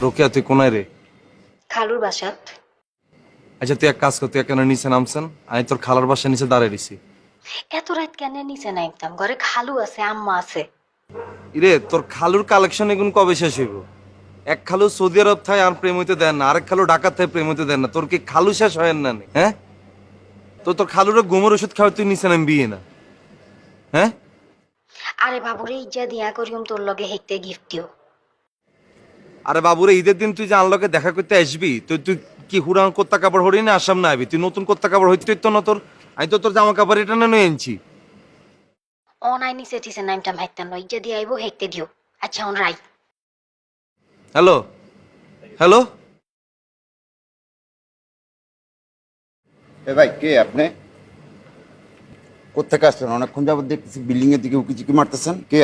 রোকেয়া তুই কোনায় রে? খালুর বাসাত। আচ্ছা তুই এক কাজ কর, তুই কেন নিচে নামছেন, আমি তোর খালার বাসার নিচে দাঁড়িয়ে দিছি। এত রাত কেন নিচে নামতাম? ঘরে খালু আছে, আম্মা আছে। ইরে তোর খালুর কালেকশন এগুলো কবে শেষ হইব? এক খালু সৌদি আরব থাই আর প্রেম হইতে দেন না, আরেক খালু ঢাকা থাই প্রেম হইতে দেন না। তোর কি খালু শেষ হয় না নে? হ্যাঁ, তো তোর খালুর ঘুমের ওষুধ খাওয়া তুই নিচে নামবি না? হ্যাঁ, আরে বাবুরে ইজ্জা দিয়া করিম তোর লগে হেকতে গিফট দিও। আরে বাবুরে ঈদের দিন তুই যে আনলকে দেখা করতে আসবি, তুই তুই কি হুড়ান কোত্তা কাপড় হরি না আসাম না আবি? তুই নতুন কোত্তা কাপড় হইতে হইতো না তোর? আমি তো তোর জামা কাপড় এটা না নই আনছি। অনাই নিচে টিচে নামতাম হেকতাম না, ইজ্জা দিয়া আইবো হেকতে দিও। আচ্ছা অন রাই। Hello, hello. এ ভাই, কে আপনি? কোথেকে আসছেন? অনেকক্ষণ যাবত দেখতেছি বিল্ডিং এর দিকে উকি ঝুঁকি মারতেছেন। কে?